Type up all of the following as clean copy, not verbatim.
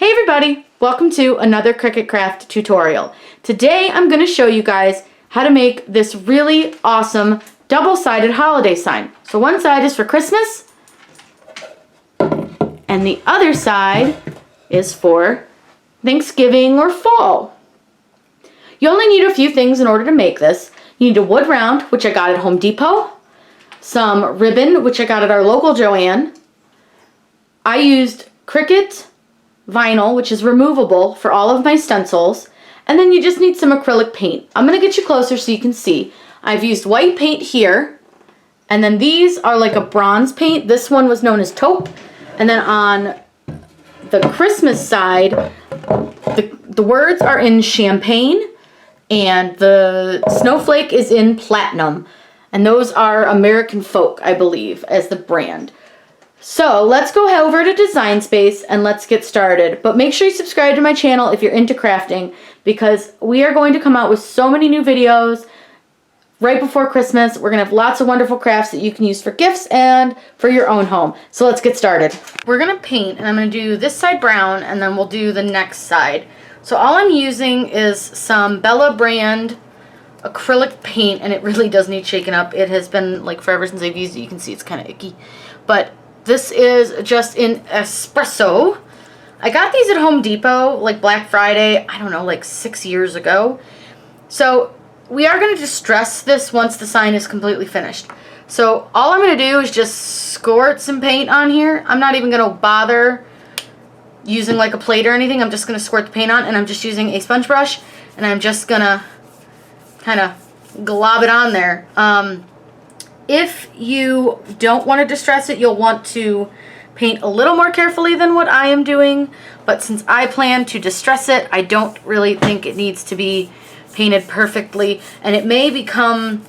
Hey everybody, welcome to another Cricut Craft tutorial. Today I'm going to show you guys how to make this really awesome double-sided holiday sign. So one side is for Christmas and the other side is for Thanksgiving or fall. You only need a few things in order to make this. You need a wood round, which I got at Home Depot, some ribbon, which I got at our local Joann. I used CRICUT vinyl, which is removable, for all of my stencils, and then you just need some acrylic paint. I'm going to get you closer so you can see. I've used white paint here, and then these are like a bronze paint. This one was known as taupe, and then on the Christmas side, the words are in champagne, and the snowflake is in platinum, and those are American Folk, I believe, as the brand. So let's go over to Design Space and let's get started. But make sure you subscribe to my channel if you're into crafting, because we are going to come out with so many new videos right before Christmas. We're going to have lots of wonderful crafts that you can use for gifts and for your own home. So let's get started. We're going to paint, and I'm going to do this side brown, and then we'll do the next side. So all I'm using is some Bella brand acrylic paint, and it really does need shaking up. It has been like forever since I've used it. You can see it's kind of icky. But this is just in espresso. I got these at Home Depot like Black Friday, I don't know, like 6 years ago. So we are going to distress this once the sign is completely finished. So all I'm going to do is just squirt some paint on here. I'm not even going to bother using like a plate or anything. I'm just going to squirt the paint on, and I'm just using a sponge brush, and I'm just going to kind of glob it on there. If you don't want to distress it, you'll want to paint a little more carefully than what I am doing. But since I plan to distress it, I don't really think it needs to be painted perfectly. And it may come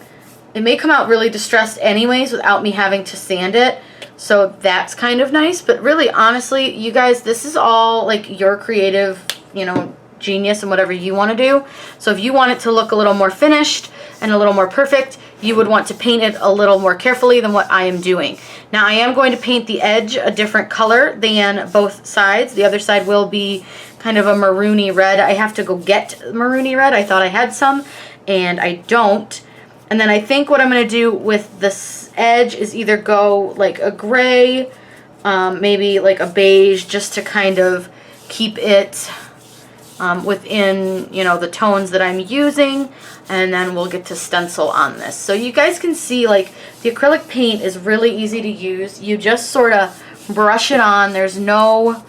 out really distressed anyways without me having to sand it. So that's kind of nice. But really, honestly, you guys, this is all like your creative, genius and whatever you want to do. So if you want it to look a little more finished and a little more perfect, you would want to paint it a little more carefully than what I am doing. Now I am going to paint the edge a different color than both sides. The other side will be kind of a maroony red. I have to go get maroony red. I thought I had some and I don't. And then I think what I'm going to do with this edge is either go like a gray, maybe like a beige, just to kind of keep it within, the tones that I'm using, and then we'll get to stencil on this. So you guys can see, like, the acrylic paint is really easy to use. You just sort of brush it on. There's no,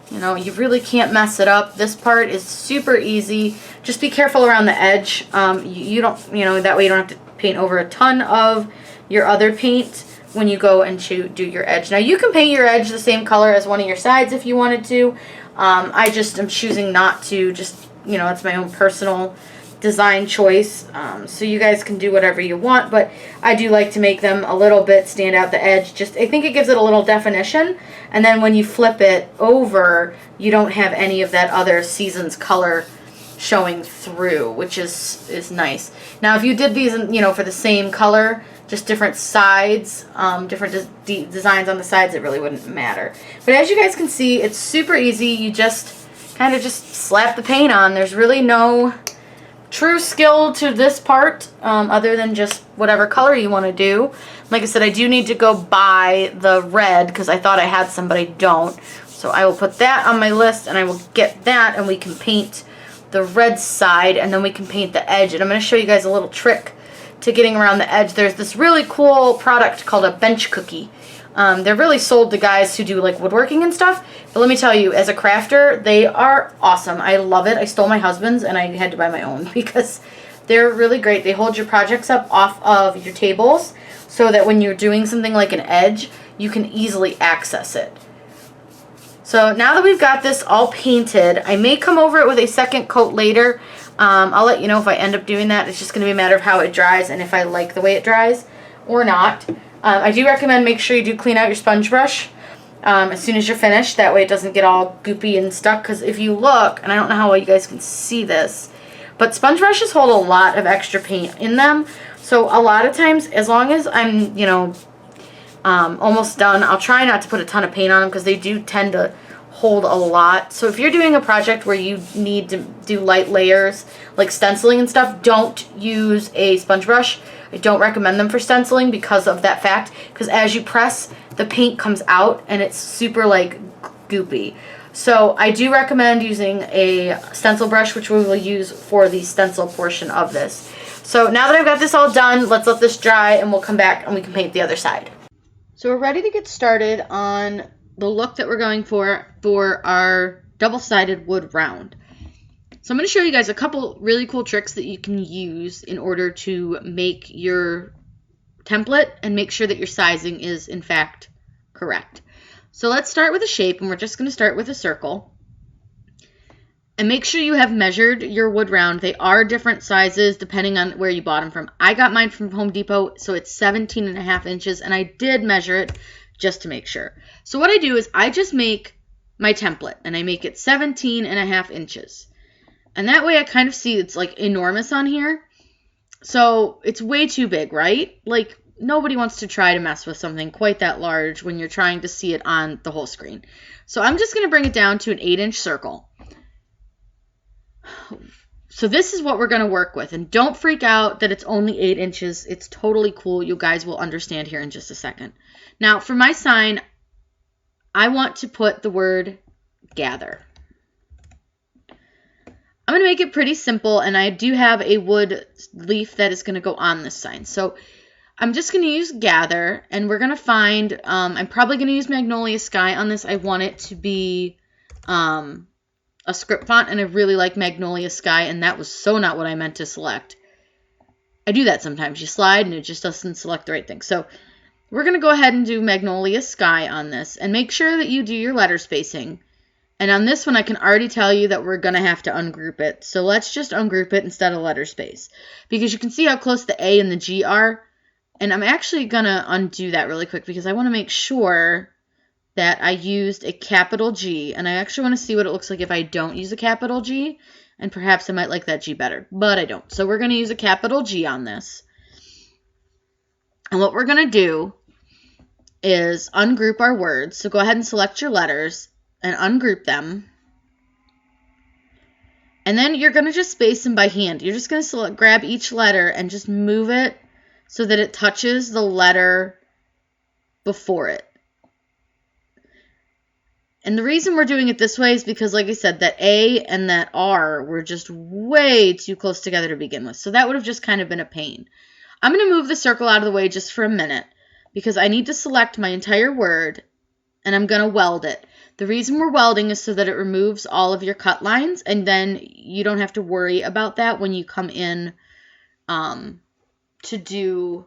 you really can't mess it up. This part is super easy. Just be careful around the edge. You don't, that way you don't have to paint over a ton of your other paint when you go and do your edge. Now you can paint your edge the same color as one of your sides if you wanted to. I just am choosing not to, just, it's my own personal design choice. So you guys can do whatever you want, but I do like to make them a little bit stand out the edge. I think it gives it a little definition, and then when you flip it over, you don't have any of that other season's color showing through, which is nice. Now if you did these, for the same color, just different sides, different designs on the sides, it really wouldn't matter. But as you guys can see, it's super easy. You just kind of just slap the paint on. There's really no true skill to this part, other than just whatever color you want to do. Like I said, I do need to go buy the red because I thought I had some, but I don't. So I will put that on my list, and I will get that, and we can paint the red side, and then we can paint the edge. And I'm going to show you guys a little trick to getting around the edge. There's this really cool product called a bench cookie. They're really sold to guys who do like woodworking and stuff, but let me tell you, as a crafter, they are awesome. I love it. I stole my husband's and I had to buy my own because they're really great. They hold your projects up off of your tables so that when you're doing something like an edge, you can easily access it. So now that we've got this all painted, I may come over it with a second coat later. I'll let you know if I end up doing that. It's just going to be a matter of how it dries and if I like the way it dries or not. I do recommend make sure you do clean out your sponge brush as soon as you're finished. That way it doesn't get all goopy and stuck. Because if you look, and I don't know how well you guys can see this, but sponge brushes hold a lot of extra paint in them. So a lot of times, as long as I'm, almost done, I'll try not to put a ton of paint on them because they do tend to hold a lot. So if you're doing a project where you need to do light layers, like stenciling and stuff, don't use a sponge brush. I don't recommend them for stenciling because of that fact, because as you press, the paint comes out and it's super like goopy. So I do recommend using a stencil brush, which we will use for the stencil portion of this. So now that I've got this all done, let's let this dry and we'll come back and we can paint the other side. So we're ready to get started on the look that we're going for our double-sided wood round. So I'm going to show you guys a couple really cool tricks that you can use in order to make your template and make sure that your sizing is in fact correct. So let's start with a shape, and we're just going to start with a circle. And make sure you have measured your wood round. They are different sizes depending on where you bought them from. I got mine from Home Depot, so it's 17.5 inches, and I did measure it just to make sure. So what I do is I just make my template, and I make it 17.5 inches. And that way I kind of see it's like enormous on here. So it's way too big, right? Like nobody wants to try to mess with something quite that large when you're trying to see it on the whole screen. So I'm just going to bring it down to an 8-inch circle. So this is what we're going to work with. And don't freak out that it's only 8 inches. It's totally cool. You guys will understand here in just a second. Now, for my sign, I want to put the word gather. I'm going to make it pretty simple, and I do have a wood leaf that is going to go on this sign. So I'm just going to use gather, and we're going to find, I'm probably going to use Magnolia Sky on this. I want it to be a script font, and I really like Magnolia Sky, and that was so not what I meant to select. I do that sometimes. You slide, and it just doesn't select the right thing. So we're going to go ahead and do Magnolia Sky on this, and make sure that you do your letter spacing. And on this one, I can already tell you that we're going to have to ungroup it. So let's just ungroup it instead of letter space, because you can see how close the A and the G are. And I'm actually going to undo that really quick because I want to make sure that I used a capital G, and I actually want to see what it looks like if I don't use a capital G, and perhaps I might like that G better, but I don't. So we're going to use a capital G on this. And what we're going to do is ungroup our words. So go ahead and select your letters and ungroup them. And then you're going to just space them by hand. You're just going to grab each letter and just move it so that it touches the letter before it. And the reason we're doing it this way is because, like I said, that A and that R were just way too close together to begin with. So that would have just kind of been a pain. I'm going to move the circle out of the way just for a minute because I need to select my entire word, and I'm going to weld it. The reason we're welding is so that it removes all of your cut lines, and then you don't have to worry about that when you come in to do,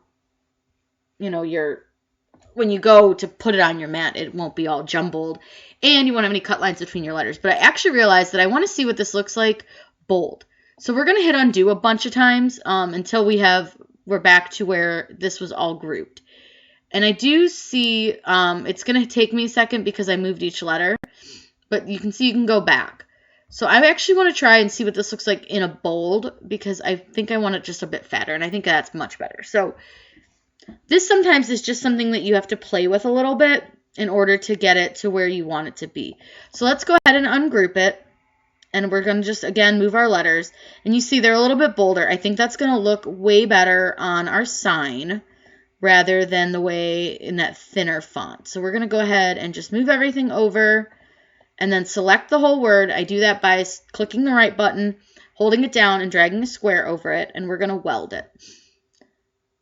when you go to put it on your mat, it won't be all jumbled, and you won't have any cut lines between your letters. But I actually realized that I want to see what this looks like bold. So we're going to hit undo a bunch of times until we're back to where this was all grouped. And I do see it's going to take me a second because I moved each letter, but you can see you can go back. So I actually want to try and see what this looks like in a bold because I think I want it just a bit fatter, and I think that's much better. So this sometimes is just something that you have to play with a little bit in order to get it to where you want it to be. So let's go ahead and ungroup it, and we're going to just, again, move our letters. And you see they're a little bit bolder. I think that's going to look way better on our sign rather than the way in that thinner font. So we're going to go ahead and just move everything over and then select the whole word. I do that by clicking the right button, holding it down, and dragging a square over it, and we're going to weld it.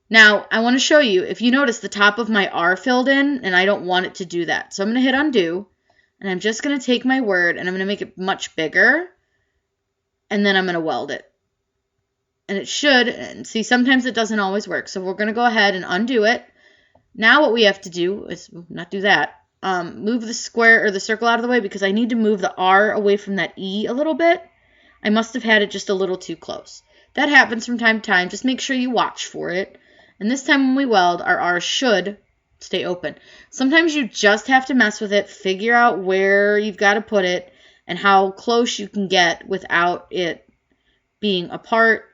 Now, I want to show you, if you notice the top of my R filled in, and I don't want it to do that. So I'm going to hit undo, and I'm just going to take my word, and I'm going to make it much bigger, and then I'm going to weld it. And it should, and see, sometimes it doesn't always work. So we're going to go ahead and undo it. Now what we have to do is not do that. Move the square or the circle out of the way because I need to move the R away from that E a little bit. I must have had it just a little too close. That happens from time to time. Just make sure you watch for it. And this time when we weld, our R should stay open. Sometimes you just have to mess with it, figure out where you've got to put it, and how close you can get without it being apart.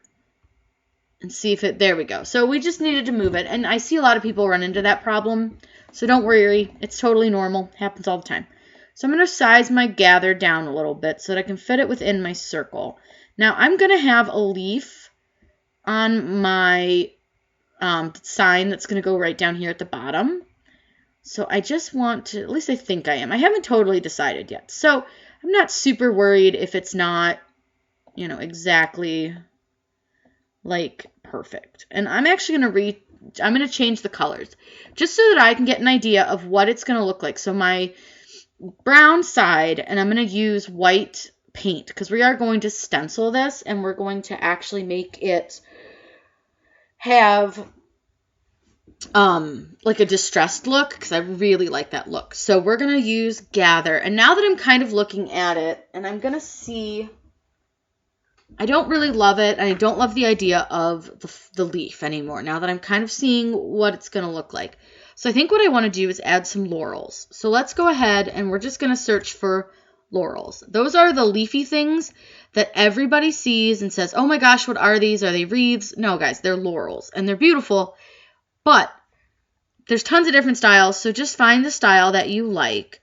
And see if it, there we go. So we just needed to move it. And I see a lot of people run into that problem. So don't worry, it's totally normal. It happens all the time. So I'm going to size my gather down a little bit so that I can fit it within my circle. Now I'm going to have a leaf on my sign that's going to go right down here at the bottom. So I just want to, at least I think I am. I haven't totally decided yet. So I'm not super worried if it's not, you know, exactly like perfect. And I'm actually going to change the colors just so that I can get an idea of what it's going to look like. So my brown side, and I'm going to use white paint because we are going to stencil this and we're going to actually make it have like a distressed look because I really like that look. So we're going to use gather. And now that I'm kind of looking at it and I'm going to see, I don't really love it. And I don't love the idea of the leaf anymore now that I'm kind of seeing what it's going to look like. So I think what I want to do is add some laurels. So let's go ahead and we're just going to search for laurels. Those are the leafy things that everybody sees and says, oh my gosh, what are these? Are they wreaths? No, guys, they're laurels and they're beautiful. But there's tons of different styles, so just find the style that you like.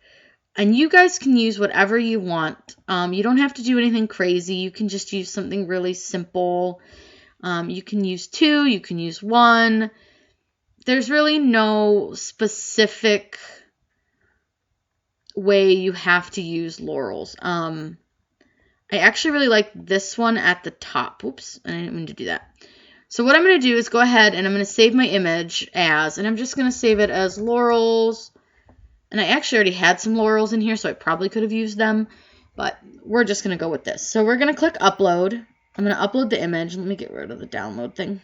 And you guys can use whatever you want. You don't have to do anything crazy. You can just use something really simple. You can use 2, you can use 1. There's really no specific way you have to use laurels. I actually really like this one at the top. Oops, I didn't mean to do that. So what I'm going to do is go ahead and I'm going to save my image as, and I'm just going to save it as laurels. And I actually already had some laurels in here, so I probably could have used them, but we're just going to go with this. So we're going to click upload. I'm going to upload the image. Let me get rid of the download thing.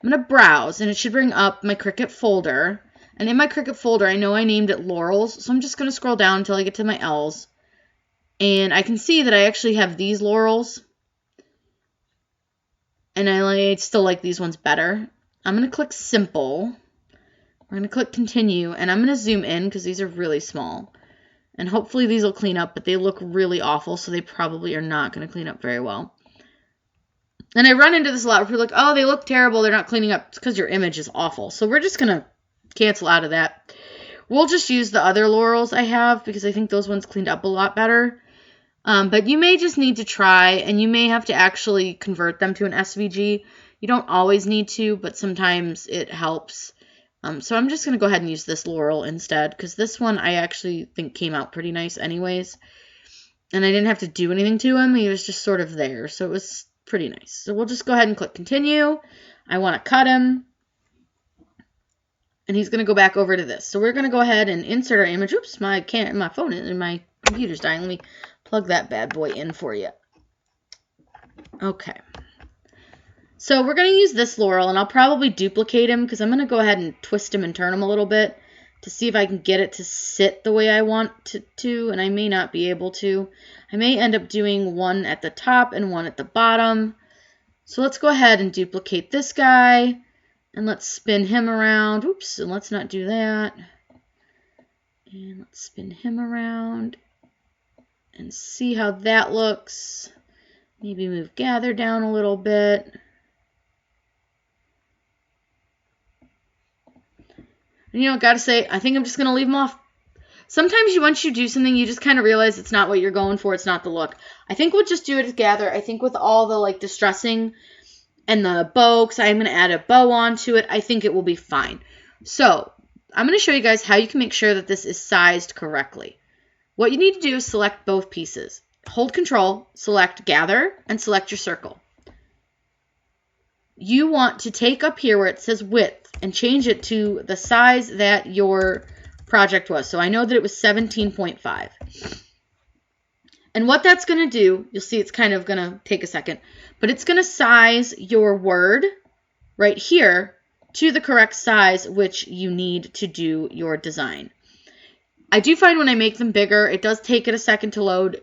I'm going to browse, and it should bring up my CRICUT folder. And in my CRICUT folder, I know I named it laurels, so I'm just going to scroll down until I get to my L's. And I can see that I actually have these laurels. And I still like these ones better. I'm going to click simple. We're going to click continue. And I'm going to zoom in because these are really small. And hopefully these will clean up, but they look really awful. So they probably are not going to clean up very well. And I run into this a lot where people are like, oh, they look terrible. They're not cleaning up. It's because your image is awful. So we're just going to cancel out of that. We'll just use the other laurels I have because I think those ones cleaned up a lot better. But you may just need to try, and you may have to actually convert them to an SVG. You don't always need to, but sometimes it helps. So I'm just going to go ahead and use this laurel instead, because this one I actually think came out pretty nice anyways. And I didn't have to do anything to him. He was just sort of there, so it was pretty nice. So we'll just go ahead and click continue. I want to cut him. And he's going to go back over to this. So we're going to go ahead and insert our image. Oops, my phone and my computer's dying. Let me plug that bad boy in for you. Okay. So we're going to use this laurel, and I'll probably duplicate him because I'm going to go ahead and twist him and turn him a little bit to see if I can get it to sit the way I want it to, and I may not be able to. I may end up doing one at the top and one at the bottom. So let's go ahead and duplicate this guy, and let's spin him around. Oops, and let's not do that. And let's spin him around and see how that looks. Maybe move gather down a little bit. And, you know, gotta say, I think I'm just gonna leave them off. Sometimes once you do something, you just kind of realize it's not what you're going for. It's not the look. I think we'll just do it as gather. I think with all the like distressing and the bow, because I'm gonna add a bow onto it, I think it will be fine. So I'm gonna show you guys how you can make sure that this is sized correctly. What you need to do is select both pieces. Hold Control, select Gather, and select your circle. You want to take up here where it says width and change it to the size that your project was. So I know that it was 17.5. And what that's going to do, you'll see it's kind of going to take a second, but it's going to size your word right here to the correct size which you need to do your design. I do find when I make them bigger, it does take it a second to load.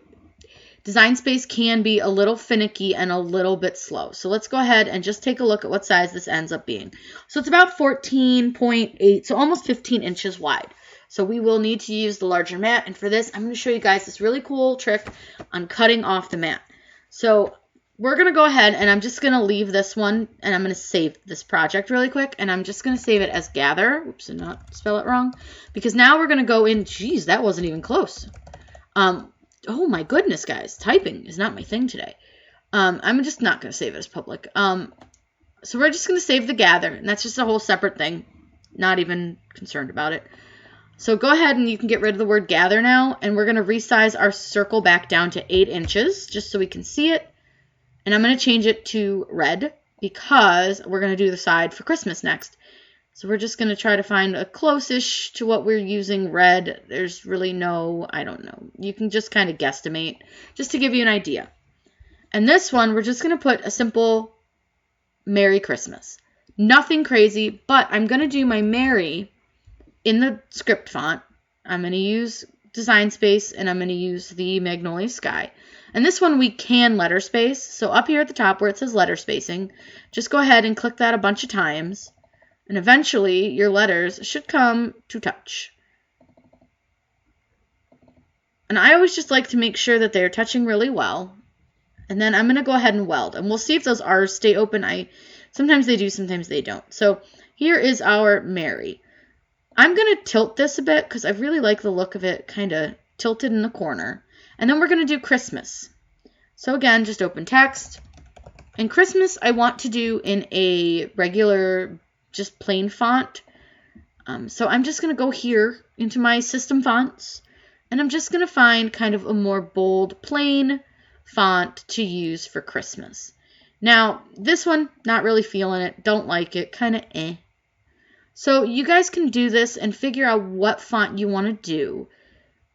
Design Space can be a little finicky and a little bit slow. So let's go ahead and just take a look at what size this ends up being. So it's about 14.8, so almost 15 inches wide. So we will need to use the larger mat. And for this, I'm going to show you guys this really cool trick on cutting off the mat. So we're going to go ahead and I'm just going to leave this one and I'm going to save this project really quick. And I'm just going to save it as gather. Oops, and not spell it wrong. Because now we're going to go in. Geez, that wasn't even close. Oh my goodness, guys. Typing is not my thing today. I'm just not going to save it as public. So we're just going to save the gather, and that's just a whole separate thing. Not even concerned about it. So go ahead and you can get rid of the word gather now, and we're going to resize our circle back down to 8 inches just so we can see it. And I'm going to change it to red because we're going to do the side for Christmas next. So we're just going to try to find a close-ish to what we're using red. There's really no, I don't know. You can just kind of guesstimate just to give you an idea. And this one, we're just going to put a simple Merry Christmas. Nothing crazy, but I'm going to do my Merry in the script font. I'm going to use Design Space, and I'm going to use the Magnolia Sky. And this one we can letter space. So up here at the top where it says letter spacing, just go ahead and click that a bunch of times. And eventually your letters should come to touch. And I always just like to make sure that they're touching really well. And then I'm going to go ahead and weld. And we'll see if those R's stay open. Sometimes they do, sometimes they don't. So here is our Merry. I'm going to tilt this a bit because I really like the look of it kind of tilted in the corner. And then we're going to do Christmas. So again, just open text. And Christmas I want to do in a regular, just plain font. So I'm just going to go here into my system fonts. And I'm just going to find kind of a more bold, plain font to use for Christmas. Now, this one, not really feeling it. Don't like it. Kind of eh. So you guys can do this and figure out what font you want to do.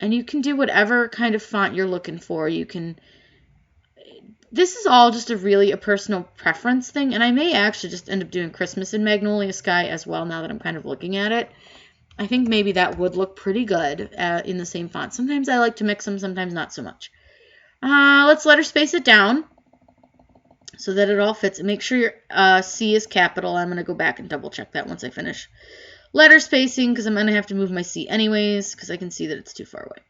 And you can do whatever kind of font you're looking for. This is all just a personal preference thing. And I may actually just end up doing Christmas in Magnolia Sky as well now that I'm kind of looking at it. I think maybe that would look pretty good in the same font. Sometimes I like to mix them, sometimes not so much. Let's letter space it down so that it all fits. And make sure your C is capital. I'm going to go back and double check that once I finish letter spacing because I'm going to have to move my C anyways because I can see that it's too far away.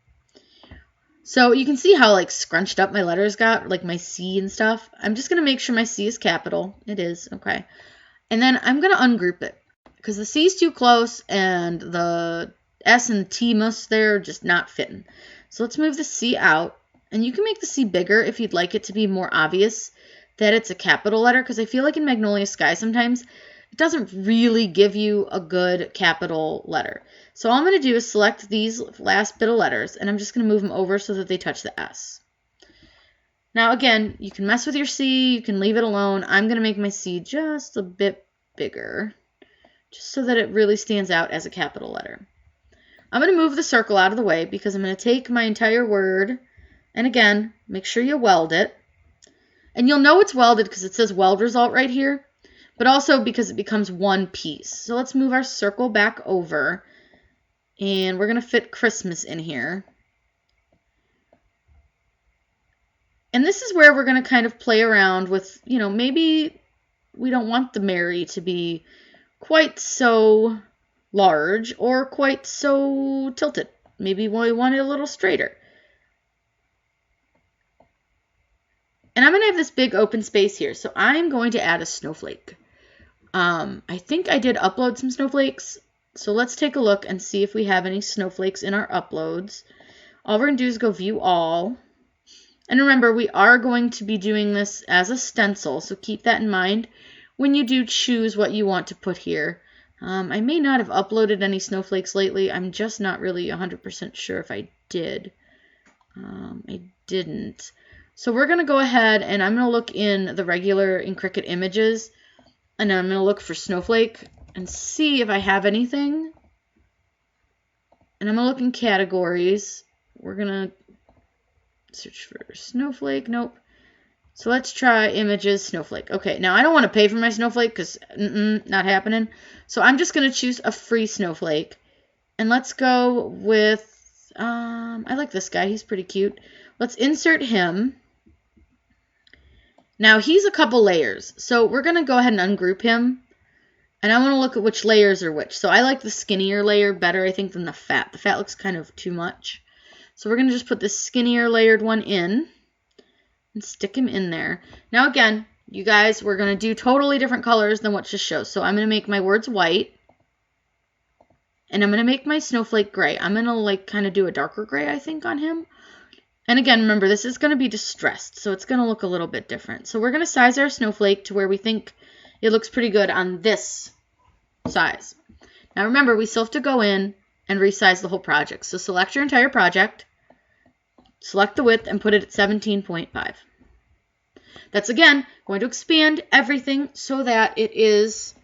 So you can see how like scrunched up my letters got, like my C and stuff. I'm just going to make sure my C is capital. It is, okay. And then I'm going to ungroup it because the C is too close and the S and the T most there are just not fitting. So let's move the C out. And you can make the C bigger if you'd like it to be more obvious that it's a capital letter because I feel like in Magnolia Sky sometimes it doesn't really give you a good capital letter. So all I'm going to do is select these last bit of letters, and I'm just going to move them over so that they touch the S. Now, again, you can mess with your C. You can leave it alone. I'm going to make my C just a bit bigger, just so that it really stands out as a capital letter. I'm going to move the circle out of the way because I'm going to take my entire word, and again, make sure you weld it. And you'll know it's welded because it says weld result right here, but also because it becomes one piece. So let's move our circle back over, and we're going to fit Christmas in here. And this is where we're going to kind of play around with, maybe we don't want the Merry to be quite so large or quite so tilted. Maybe we want it a little straighter. And I'm going to have this big open space here, so I'm going to add a snowflake. I think I did upload some snowflakes, so let's take a look and see if we have any snowflakes in our uploads. All we're going to do is go view all. And remember, we are going to be doing this as a stencil, so keep that in mind when you do choose what you want to put here. I may not have uploaded any snowflakes lately. I'm just not really 100% sure if I did. I didn't. So we're going to go ahead and I'm going to look in the regular in CRICUT images, and I'm going to look for snowflake and see if I have anything. And I'm going to look in categories. We're going to search for snowflake. Nope. So let's try images, snowflake. Okay, now I don't want to pay for my snowflake because not happening. So I'm just going to choose a free snowflake. And let's go with, I like this guy. He's pretty cute. Let's insert him. Now he's a couple layers. So we're going to go ahead and ungroup him. And I want to look at which layers are which. So I like the skinnier layer better, I think, than the fat. The fat looks kind of too much. So we're going to just put this skinnier layered one in and stick him in there. Now again, you guys, we're going to do totally different colors than what just shows. So I'm going to make my words white. And I'm going to make my snowflake gray. I'm going to like kind of do a darker gray, I think, on him. And again, remember, this is going to be distressed, so it's going to look a little bit different. So we're going to size our snowflake to where we think it looks pretty good on this size. Now remember, we still have to go in and resize the whole project. So select your entire project, select the width, and put it at 17.5. That's, again, going to expand everything so that it is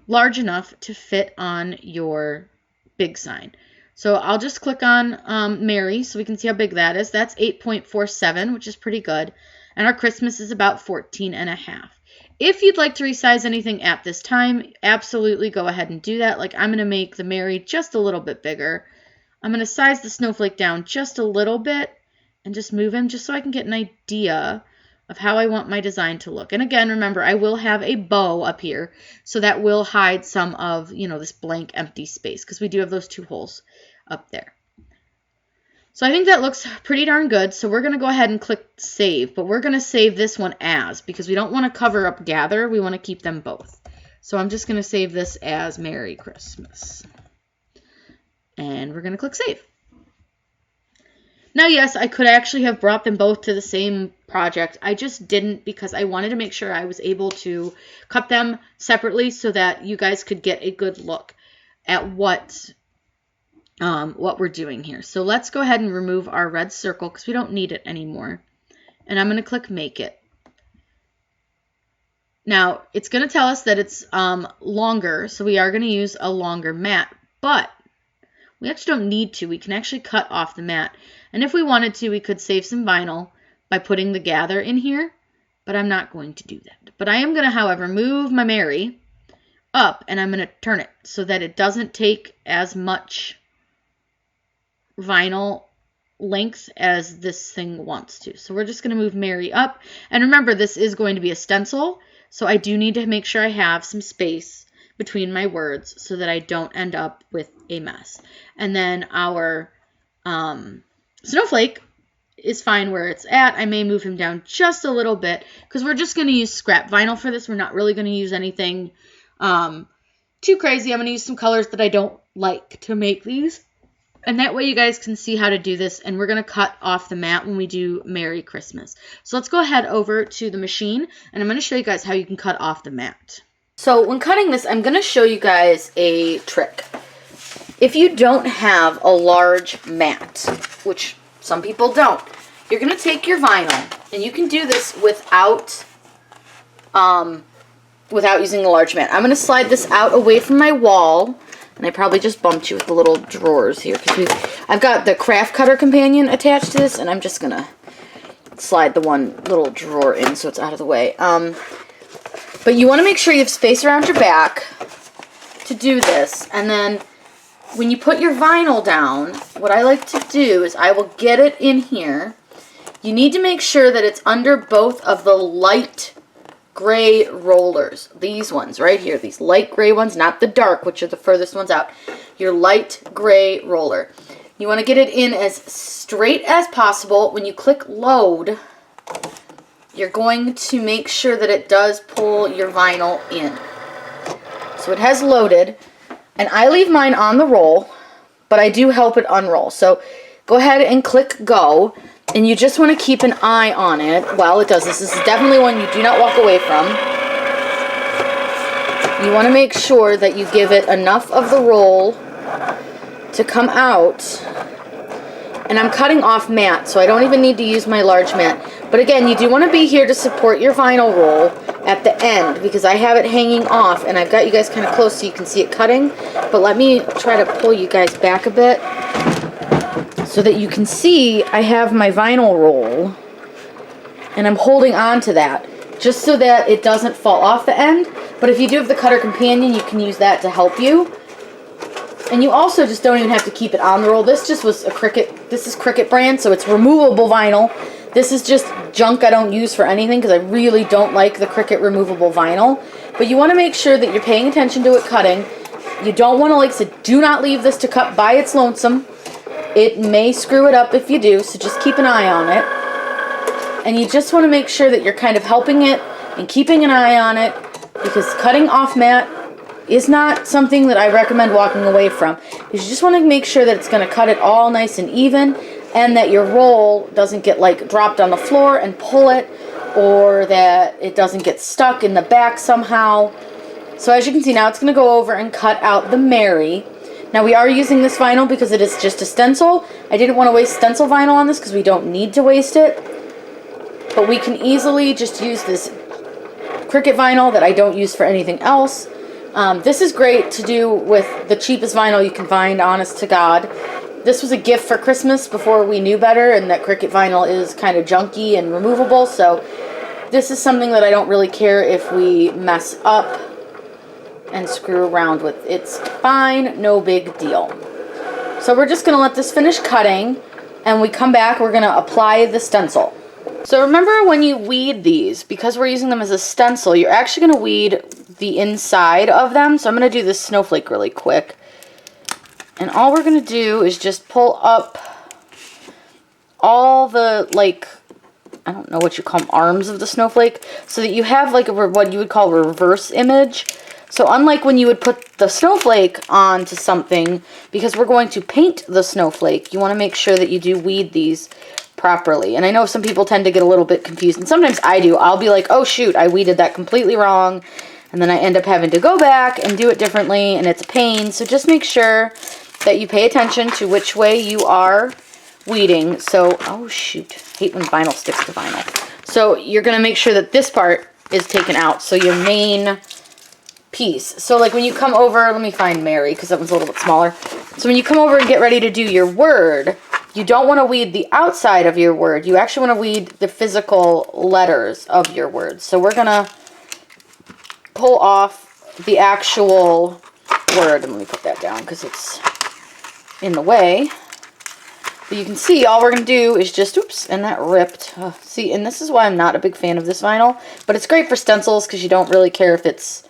large enough to fit on your big sign. So I'll just click on Mary so we can see how big that is. That's 8.47, which is pretty good. And our Christmas is about 14.5. If you'd like to resize anything at this time, absolutely go ahead and do that. Like, I'm going to make the Mary just a little bit bigger. I'm going to size the snowflake down just a little bit and just move him just so I can get an idea of how I want my design to look. And again, remember, I will have a bow up here, so that will hide some of, you know, this blank empty space, because we do have those 2 holes up there. So I think that looks pretty darn good. So we're going to go ahead and click save, but we're going to save this one as, because we don't want to cover up gather. We want to keep them both. So I'm just going to save this as Merry Christmas. And we're going to click save. Now, yes, I could actually have brought them both to the same project. I just didn't, because I wanted to make sure I was able to cut them separately so that you guys could get a good look at what we're doing here. So let's go ahead and remove our red circle because we don't need it anymore. And I'm going to click Make It. Now, it's going to tell us that it's longer, so we are going to use a longer mat, but we actually don't need to. We can actually cut off the mat. And if we wanted to, we could save some vinyl by putting the gather in here, but I'm not going to do that. But I am going to, however, move my Mary up, and I'm going to turn it so that it doesn't take as much vinyl length as this thing wants to. So we're just going to move Mary up. And remember, this is going to be a stencil, so I do need to make sure I have some space between my words so that I don't end up with a mess. And then our snowflake is fine where it's at. I may move him down just a little bit because we're just going to use scrap vinyl for this. We're not really going to use anything too crazy. I'm going to use some colors that I don't like to make these. And that way you guys can see how to do this. And we're going to cut off the mat when we do Merry Christmas. So let's go ahead over to the machine. And I'm going to show you guys how you can cut off the mat. So when cutting this, I'm going to show you guys a trick. If you don't have a large mat, which some people don't, you're going to take your vinyl, and you can do this without using a large mat. I'm going to slide this out away from my wall, and I probably just bumped you with the little drawers here, because I've got the craft cutter companion attached to this, and I'm just going to slide the one little drawer in so it's out of the way. But you want to make sure you have space around your back to do this, and then when you put your vinyl down, what I like to do is I will get it in here. You need to make sure that it's under both of the light gray rollers. These ones right here, these light gray ones, not the dark, which are the furthest ones out. Your light gray roller. You want to get it in as straight as possible. When you click load, you're going to make sure that it does pull your vinyl in. So it has loaded. And I leave mine on the roll, but I do help it unroll. So go ahead and click go, and you just want to keep an eye on it while it does this. This is definitely one you do not walk away from. You want to make sure that you give it enough of the roll to come out. And I'm cutting off mat, so I don't even need to use my large mat. But again, you do want to be here to support your vinyl roll at the end, because I have it hanging off, and I've got you guys kind of close so you can see it cutting. But let me try to pull you guys back a bit so that you can see I have my vinyl roll, and I'm holding on to that just so that it doesn't fall off the end. But if you do have the cutter companion, you can use that to help you. And you also just don't even have to keep it on the roll. This just was a CRICUT. This is CRICUT brand, so it's removable vinyl. This is just junk I don't use for anything because I really don't like the CRICUT removable vinyl. But you want to make sure that you're paying attention to it cutting. You don't want to, like I said, do not leave this to cut by its lonesome. It may screw it up if you do, so just keep an eye on it. And you just want to make sure that you're kind of helping it and keeping an eye on it, because cutting off mat is not something that I recommend walking away from. You just want to make sure that it's going to cut it all nice and even. and that your roll doesn't get like dropped on the floor and pull it, or that it doesn't get stuck in the back somehow. So as you can see now, it's going to go over and cut out the Mary. Now we are using this vinyl because it is just a stencil. I didn't want to waste stencil vinyl on this because we don't need to waste it. But we can easily just use this CRICUT vinyl that I don't use for anything else. This is great to do with the cheapest vinyl you can find, honest to God. This was a gift for Christmas before we knew better, and that CRICUT vinyl is kind of junky and removable, so this is something that I don't really care if we mess up and screw around with. It's fine, no big deal. So we're just going to let this finish cutting, and we come back, we're going to apply the stencil. So remember when you weed these, because we're using them as a stencil, you're actually going to weed the inside of them. So I'm going to do this snowflake really quick. And all we're going to do is just pull up all the, like, I don't know what you call them, arms of the snowflake, so that you have like what you would call a reverse image. So unlike when you would put the snowflake onto something, because we're going to paint the snowflake, you want to make sure that you do weed these properly. And I know some people tend to get a little bit confused, and sometimes I do. I'll be like, oh shoot, I weeded that completely wrong, and then I end up having to go back and do it differently, and it's a pain. So just make sure that you pay attention to which way you are weeding. So, oh shoot, I hate when vinyl sticks to vinyl. So you're going to make sure that this part is taken out, so your main piece. So like when you come over, let me find Mary because that one's a little bit smaller. So when you come over and get ready to do your word, you don't want to weed the outside of your word. You actually want to weed the physical letters of your word. So we're going to pull off the actual word. And let me put that down because it's in the way. But you can see all we're going to do is just, oops, and that ripped. See, and this is why I'm not a big fan of this vinyl. But it's great for stencils because you don't really care if it's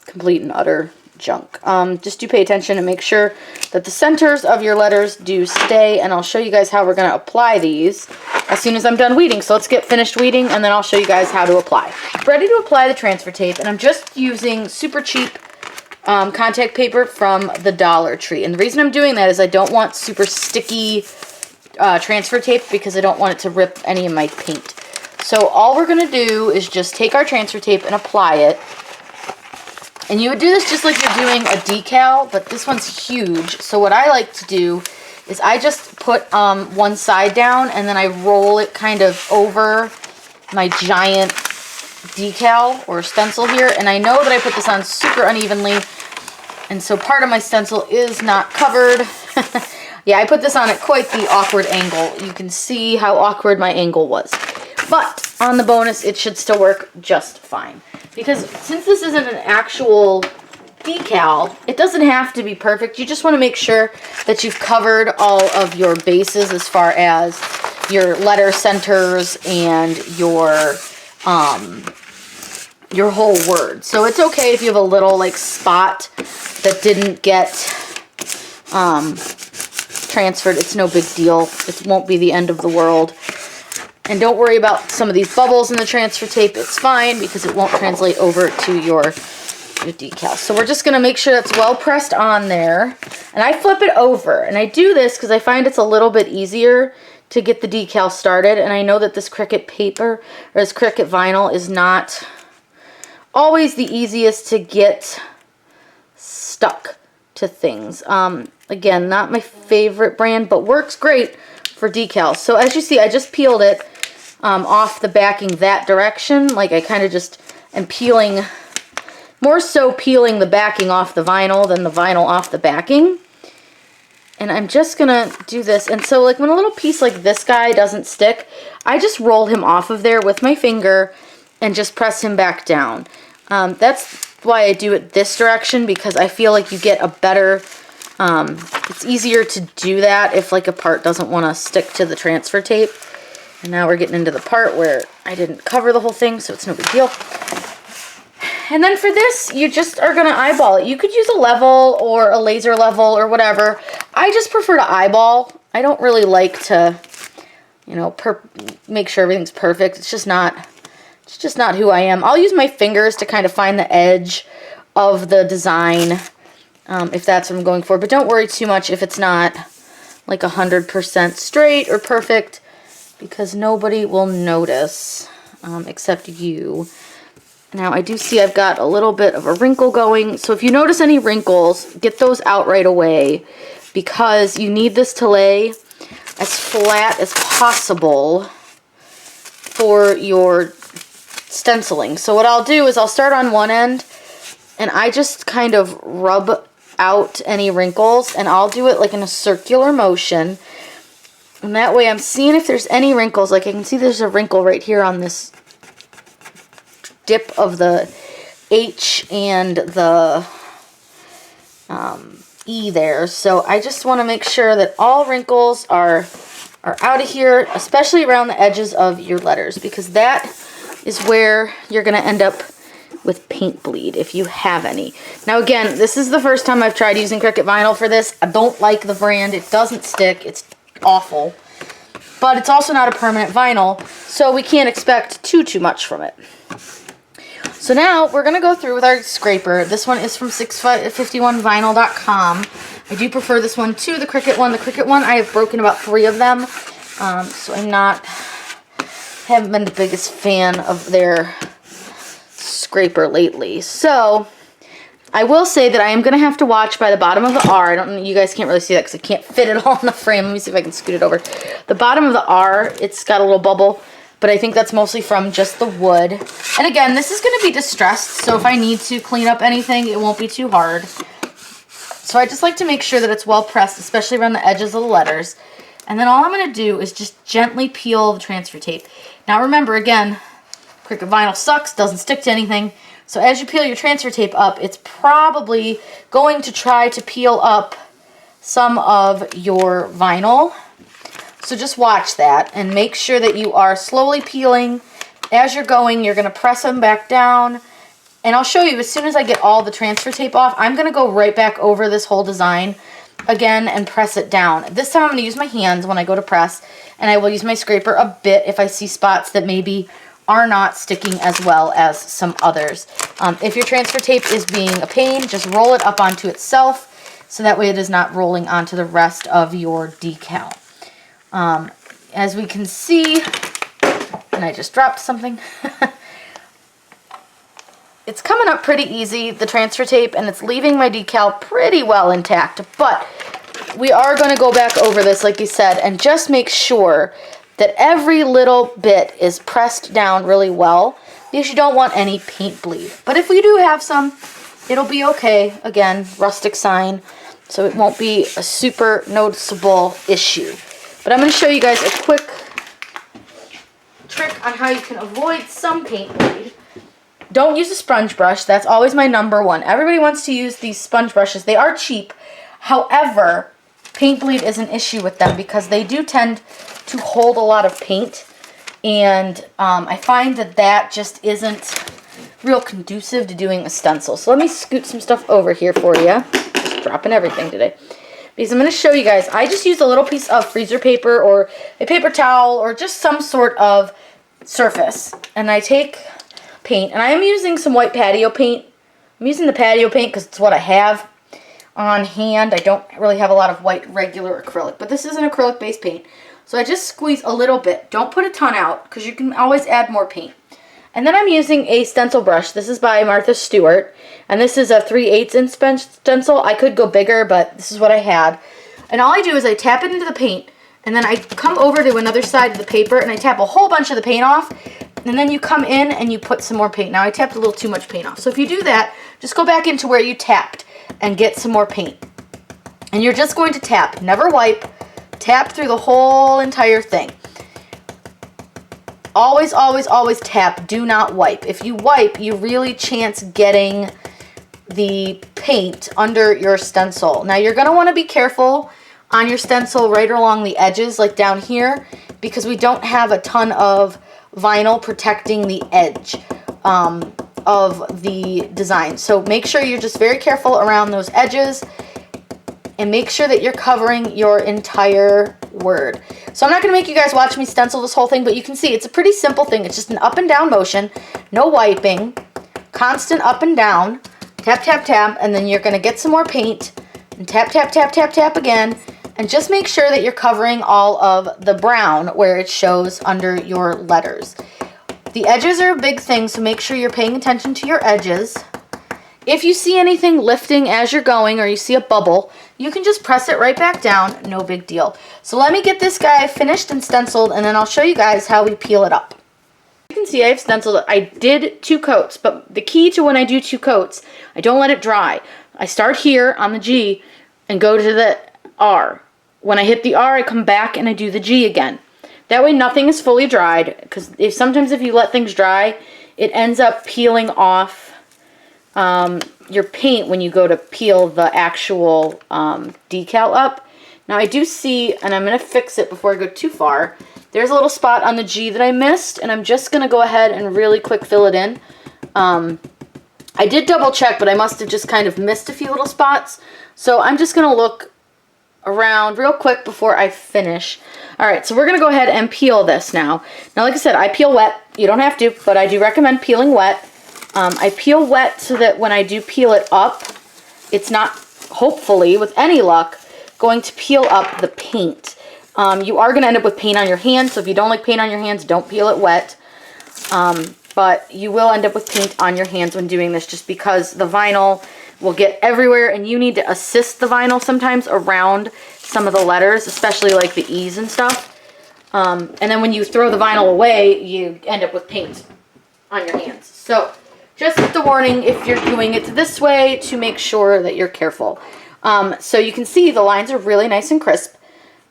complete and utter junk. Just do pay attention and make sure that the centers of your letters do stay, and I'll show you guys how we're going to apply these as soon as I'm done weeding. So let's get finished weeding, and then I'll show you guys how to apply. Ready to apply the transfer tape, and I'm just using super cheap contact paper from the Dollar Tree. And the reason I'm doing that is I don't want super sticky transfer tape because I don't want it to rip any of my paint. So all we're going to do is just take our transfer tape and apply it. And you would do this just like you're doing a decal, but this one's huge. So what I like to do is I just put one side down and then I roll it kind of over my giant decal or stencil here. And I know that I put this on super unevenly, and so part of my stencil is not covered. Yeah, I put this on at quite the awkward angle. You can see how awkward my angle was. But on the bonus, it should still work just fine. Because since this isn't an actual decal, it doesn't have to be perfect. You just want to make sure that you've covered all of your bases as far as your letter centers and your whole word. So it's okay if you have a little like spot that didn't get transferred. It's no big deal. It won't be the end of the world. And don't worry about some of these bubbles in the transfer tape. It's fine because it won't translate over to your decal. So we're just going to make sure that's well pressed on there. And I flip it over. And I do this because I find it's a little bit easier to get the decal started. And I know that this CRICUT paper, or this CRICUT vinyl, is not always the easiest to get stuck to things. Again, not my favorite brand, but works great for decals. So as you see, I just peeled it off the backing that direction. Like I kind of just am peeling, more so peeling the backing off the vinyl than the vinyl off the backing. And I'm just gonna do this. And so like when a little piece like this guy doesn't stick, I just roll him off of there with my finger and just press him back down. That's why I do it this direction, because I feel like you get a better, it's easier to do that if like a part doesn't want to stick to the transfer tape. And now we're getting into the part where I didn't cover the whole thing, so it's no big deal. And then for this, you just are going to eyeball it. You could use a level or a laser level or whatever. I just prefer to eyeball. I don't really like to, you know, make sure everything's perfect. It's just not who I am. I'll use my fingers to kind of find the edge of the design, if that's what I'm going for. But don't worry too much if it's not like 100% straight or perfect, because nobody will notice except you. Now I do see I've got a little bit of a wrinkle going, so if you notice any wrinkles, get those out right away, because you need this to lay as flat as possible for your stenciling. So what I'll do is I'll start on one end, and I just kind of rub out any wrinkles, and I'll do it like in a circular motion, and that way I'm seeing if there's any wrinkles. Like I can see there's a wrinkle right here on this dip of the H and the E there. So I just want to make sure that all wrinkles are out of here, especially around the edges of your letters, because that is where you're going to end up with paint bleed if you have any. Now again, this is the first time I've tried using CRICUT vinyl for this. I don't like the brand. It doesn't stick. It's awful. But it's also not a permanent vinyl, so we can't expect too much from it. So now we're going to go through with our scraper. This one is from 651vinyl.com. I do prefer this one to the CRICUT one. The CRICUT one, I have broken about 3 of them. So haven't been the biggest fan of their scraper lately. So I will say that I am going to have to watch by the bottom of the R. I don't know, you guys can't really see that because I can't fit it all in the frame. Let me see if I can scoot it over. The bottom of the R, it's got a little bubble, but I think that's mostly from just the wood. And again, this is going to be distressed, so if I need to clean up anything, it won't be too hard. So I just like to make sure that it's well pressed, especially around the edges of the letters. And then all I'm going to do is just gently peel the transfer tape. Now remember, again, CRICUT vinyl sucks, doesn't stick to anything. So as you peel your transfer tape up, it's probably going to try to peel up some of your vinyl. So just watch that and make sure that you are slowly peeling. As you're going, you're going to press them back down. And I'll show you as soon as I get all the transfer tape off, I'm going to go right back over this whole design again and press it down. This time I'm going to use my hands when I go to press, and I will use my scraper a bit if I see spots that maybe are not sticking as well as some others. If your transfer tape is being a pain, just roll it up onto itself so that way it is not rolling onto the rest of your decal. As we can see, and I just dropped something, it's coming up pretty easy, the transfer tape, and it's leaving my decal pretty well intact. But we are going to go back over this, like you said, and just make sure that every little bit is pressed down really well, because you don't want any paint bleed. But if we do have some, it'll be okay. Again, rustic sign, so it won't be a super noticeable issue. But I'm going to show you guys a quick trick on how you can avoid some paint bleed. Don't use a sponge brush. That's always my number one. Everybody wants to use these sponge brushes. They are cheap. However, paint bleed is an issue with them because they do tend to hold a lot of paint. And I find that that just isn't real conducive to doing a stencil. So let me scoot some stuff over here for you. Just dropping everything today. Because I'm going to show you guys, I just use a little piece of freezer paper or a paper towel or just some sort of surface. And I take paint, and I am using some white patio paint. I'm using the patio paint because it's what I have on hand. I don't really have a lot of white regular acrylic, but this is an acrylic-based paint. So I just squeeze a little bit. Don't put a ton out because you can always add more paint. And then I'm using a stencil brush. This is by Martha Stewart, and this is a 3/8 inch stencil. I could go bigger, but this is what I had. And all I do is I tap it into the paint, and then I come over to another side of the paper, and I tap a whole bunch of the paint off, and then you come in and you put some more paint. Now I tapped a little too much paint off. So if you do that, just go back into where you tapped and get some more paint. And you're just going to tap, never wipe, tap through the whole entire thing. Always, always, always tap, do not wipe. If you wipe, you really chance getting the paint under your stencil. Now you're going to want to be careful on your stencil right along the edges, like down here, because we don't have a ton of vinyl protecting the edge of the design. So make sure you're just very careful around those edges and make sure that you're covering your entire word. So I'm not going to make you guys watch me stencil this whole thing, but you can see it's a pretty simple thing. It's just an up and down motion, no wiping, constant up and down, tap, tap, tap, and then you're going to get some more paint and tap, tap, tap, tap, tap again, And just make sure that you're covering all of the brown where it shows under your letters. The edges are a big thing, so make sure you're paying attention to your edges. If you see anything lifting as you're going or you see a bubble, you can just press it right back down, no big deal. So let me get this guy finished and stenciled, and then I'll show you guys how we peel it up. You can see I've stenciled it. I did 2 coats, but the key to when I do 2 coats, I don't let it dry. I start here on the G and go to the R. When I hit the R, I come back and I do the G again. That way nothing is fully dried, because sometimes if you let things dry, it ends up peeling off your paint when you go to peel the actual decal up. Now I do see, and I'm going to fix it before I go too far, there's a little spot on the G that I missed, and I'm just going to go ahead and really quick fill it in. I did double check, but I must have just kind of missed a few little spots. So I'm just going to look around real quick before I finish. Alright, so we're going to go ahead and peel this now. Now, like I said, I peel wet. You don't have to, but I do recommend peeling wet. I peel wet so that when I do peel it up, it's not, hopefully, with any luck, going to peel up the paint. You are going to end up with paint on your hands, so if you don't like paint on your hands, don't peel it wet. But you will end up with paint on your hands when doing this, just because the vinyl will get everywhere, and you need to assist the vinyl sometimes around some of the letters, especially like the E's and stuff. And then when you throw the vinyl away, you end up with paint on your hands. So just the warning, if you're doing it this way, to make sure that you're careful. So you can see the lines are really nice and crisp.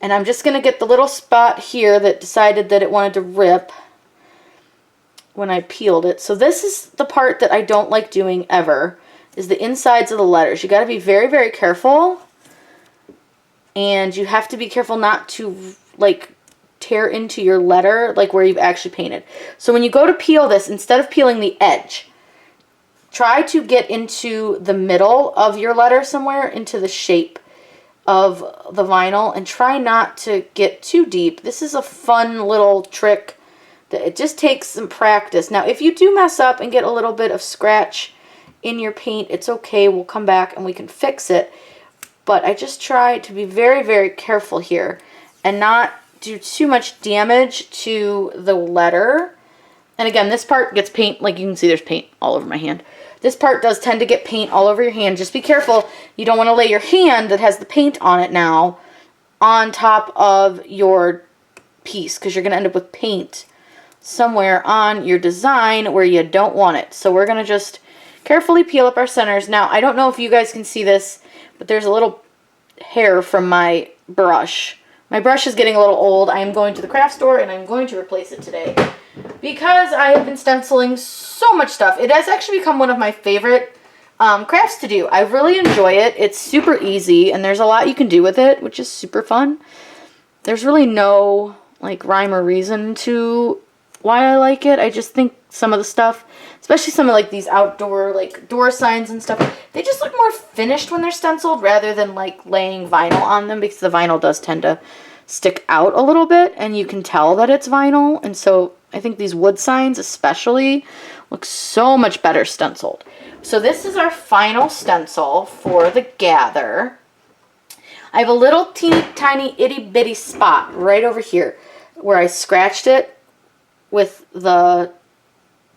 And I'm just going to get the little spot here that decided that it wanted to rip when I peeled it. So this is the part that I don't like doing ever, is the insides of the letters. You got to be very, very careful. And you have to be careful not to, like, tear into your letter, like where you've actually painted. So when you go to peel this, instead of peeling the edge, try to get into the middle of your letter somewhere, into the shape of the vinyl, and try not to get too deep. This is a fun little trick that it just takes some practice. Now, if you do mess up and get a little bit of scratch in your paint, it's okay. We'll come back and we can fix it. But I just try to be very, very careful here and not do too much damage to the letter. And again, this part gets paint, like you can see there's paint all over my hand. This part does tend to get paint all over your hand. Just be careful. You don't want to lay your hand that has the paint on it now on top of your piece, because you're going to end up with paint somewhere on your design where you don't want it. So we're going to just carefully peel up our centers. Now, I don't know if you guys can see this, but there's a little hair from my brush. My brush is getting a little old. I am going to the craft store and I'm going to replace it today because I have been stenciling so much stuff. It has actually become one of my favorite crafts to do. I really enjoy it. It's super easy and there's a lot you can do with it, which is super fun. There's really no like rhyme or reason to why I like it. I just think some of the stuff, especially some of like these outdoor like door signs and stuff, they just look more finished when they're stenciled rather than like laying vinyl on them, because the vinyl does tend to stick out a little bit and you can tell that it's vinyl. And so I think these wood signs especially look so much better stenciled. So this is our final stencil for the gather. I have a little teeny tiny itty bitty spot right over here where I scratched it with the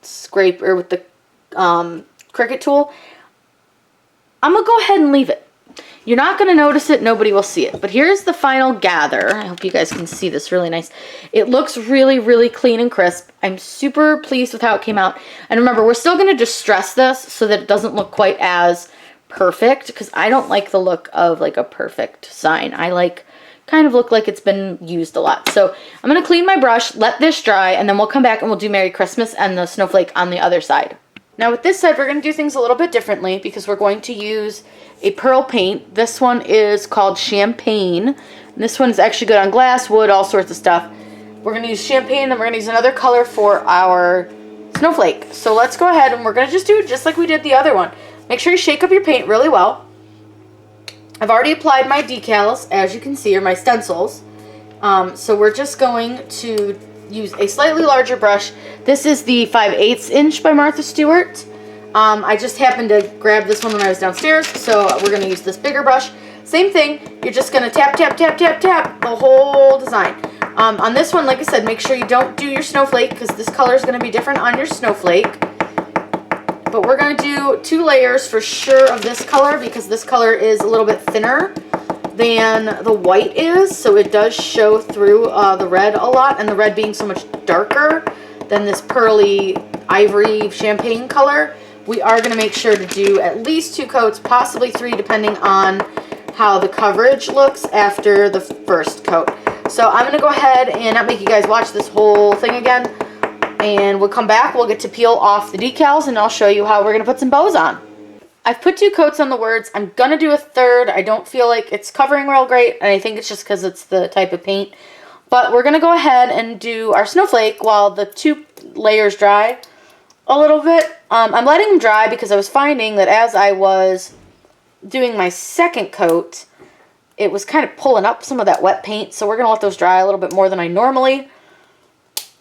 scrape or with the CRICUT tool. I'm gonna go ahead and leave it. You're not gonna notice it, nobody will see it. But here's the final gather. I hope you guys can see this really nice. It looks really, really clean and crisp. I'm super pleased with how it came out. And remember, we're still gonna distress this so that it doesn't look quite as perfect, because I don't like the look of like a perfect sign. I like kind of look like it's been used a lot. So I'm going to clean my brush, let this dry, and then we'll come back and we'll do Merry Christmas and the snowflake on the other side. Now with this side, we're going to do things a little bit differently because we're going to use a pearl paint. This one is called Champagne. And this one is actually good on glass, wood, all sorts of stuff. We're going to use Champagne, then we're going to use another color for our snowflake. So let's go ahead and we're going to just do it just like we did the other one. Make sure you shake up your paint really well. I've already applied my decals, as you can see, or my stencils. So we're just going to use a slightly larger brush. This is the 5/8 inch by Martha Stewart. I just happened to grab this one when I was downstairs, so we're going to use this bigger brush. Same thing, you're just gonna tap, tap, tap, tap, tap the whole design. On this one, like I said, make sure you don't do your snowflake because this color is gonna be different on your snowflake. But we're gonna do 2 layers for sure of this color because this color is a little bit thinner than the white is, so it does show through the red a lot, and the red being so much darker than this pearly ivory champagne color. We are going to make sure to do at least 2 coats, possibly 3, depending on how the coverage looks after the first coat. So I'm going to go ahead and not make you guys watch this whole thing again, and we'll come back, we'll get to peel off the decals, and I'll show you how we're going to put some bows on. I've put 2 coats on the words. I'm going to do a third. I don't feel like it's covering real great, and I think it's just because it's the type of paint. But we're going to go ahead and do our snowflake while the 2 layers dry a little bit. I'm letting them dry because I was finding that as I was doing my second coat, it was kind of pulling up some of that wet paint. So we're going to let those dry a little bit more than I normally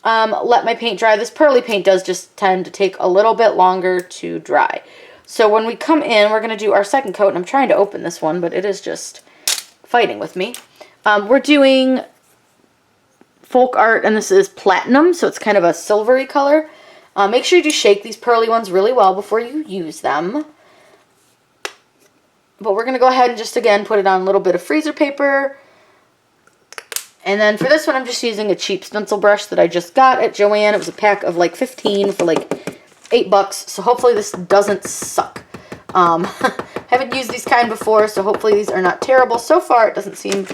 let my paint dry. This pearly paint does just tend to take a little bit longer to dry. So when we come in, we're going to do our second coat, and I'm trying to open this one, but it is just fighting with me. We're doing folk art, and this is platinum, so it's kind of a silvery color. Make sure you do shake these pearly ones really well before you use them. But we're going to go ahead and just, again, put it on a little bit of freezer paper. And then for this one, I'm just using a cheap stencil brush that I just got at Joann. It was a pack of like 15 for like $8, so hopefully this doesn't suck. Haven't used these kind before, so hopefully these are not terrible. So far, it doesn't seem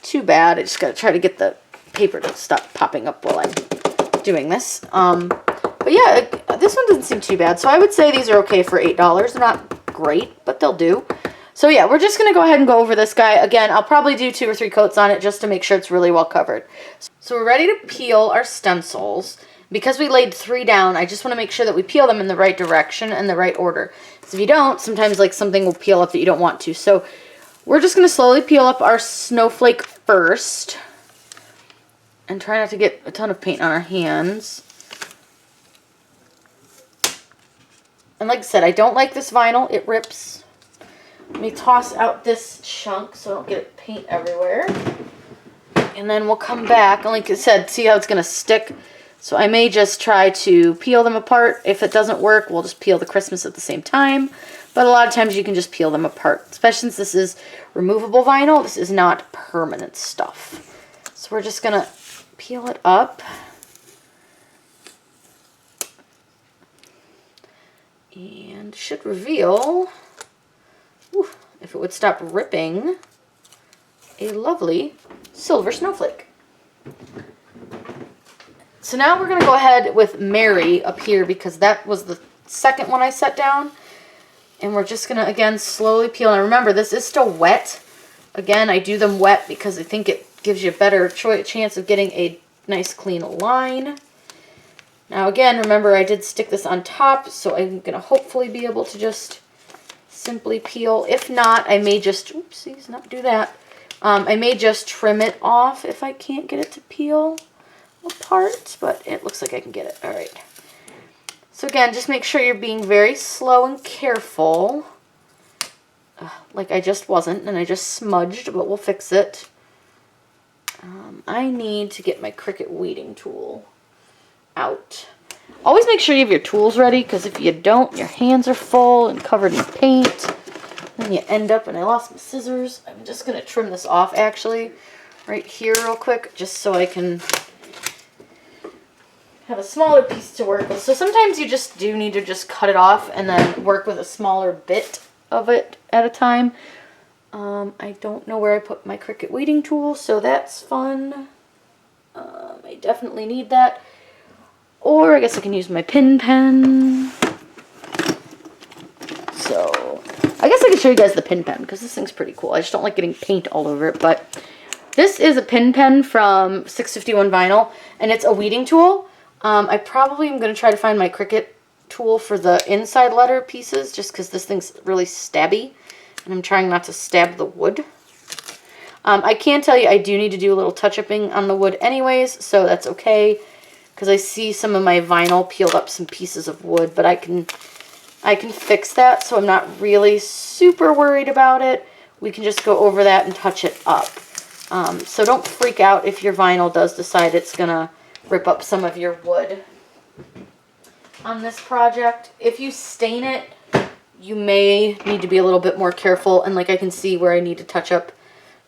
too bad. I just got to try to get the paper to stop popping up while I'm doing this. But yeah, this one doesn't seem too bad. So I would say these are okay for $8. They're not great, but they'll do. So yeah, we're just going to go ahead and go over this guy. Again, I'll probably do 2 or 3 coats on it just to make sure it's really well covered. So we're ready to peel our stencils. Because we laid 3 down, I just want to make sure that we peel them in the right direction and the right order. So if you don't, sometimes like something will peel up that you don't want to. So we're just going to slowly peel up our snowflake first. And try not to get a ton of paint on our hands. And like I said, I don't like this vinyl. It rips. Let me toss out this chunk so I don't get paint everywhere. And then we'll come back. And like I said, see how it's going to stick? So I may just try to peel them apart. If it doesn't work, we'll just peel the Christmas at the same time. But a lot of times you can just peel them apart. Especially since this is removable vinyl. This is not permanent stuff. So we're just going to peel it up. And should reveal, if it would stop ripping, a lovely silver snowflake. So now we're going to go ahead with Mary up here because that was the second one I set down. And we're just going to, again, slowly peel. And remember, this is still wet. Again, I do them wet because I think it gives you a better chance of getting a nice clean line. Now again, remember I did stick this on top, so I'm going to hopefully be able to just simply peel. If not, I may just, oopsies, not do that. I may just trim it off if I can't get it to peel apart, but it looks like I can get it. All right. So again, just make sure you're being very slow and careful. Like I just wasn't, and I just smudged, but we'll fix it. I need to get my CRICUT weeding tool out. Always make sure you have your tools ready, because if you don't, your hands are full and covered in paint. Then you end up, and I lost my scissors. I'm just going to trim this off, actually, right here real quick, just so I can have a smaller piece to work with. So sometimes you just do need to just cut it off and then work with a smaller bit of it at a time. I don't know where I put my CRICUT weeding tool, so that's fun. I definitely need that. Or I guess I can use my pin pen. So I guess I can show you guys the pin pen because this thing's pretty cool. I just don't like getting paint all over it. But this is a pin pen from 651 Vinyl, and it's a weeding tool. I probably am going to try to find my CRICUT tool for the inside letter pieces just because this thing's really stabby. And I'm trying not to stab the wood. I can tell you I do need to do a little touch-upping on the wood anyways, so that's okay. Because I see some of my vinyl peeled up some pieces of wood, but I can fix that, so I'm not really super worried about it. we can just go over that and touch it up. So don't freak out if your vinyl does decide it's gonna rip up some of your wood on this project. If you stain it, you may need to be a little bit more careful, and like I can see where I need to touch up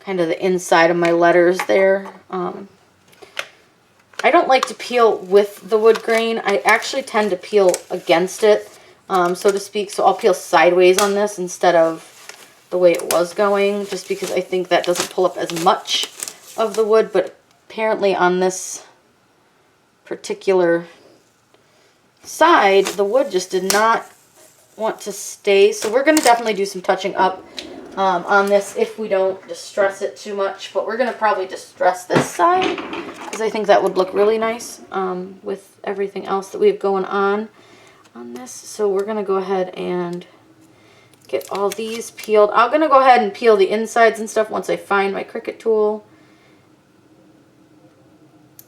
kind of the inside of my letters there. I don't like to peel with the wood grain. I actually tend to peel against it, so to speak. So I'll peel sideways on this instead of the way it was going, just because I think that doesn't pull up as much of the wood. But apparently on this particular side, the wood just did not want to stay. So we're going to definitely do some touching up on this if we don't distress it too much. But we're going to probably distress this side because I think that would look really nice with everything else that we have going on this. So we're going to go ahead and get all these peeled. I'm going to go ahead and peel the insides and stuff once I find my CRICUT tool.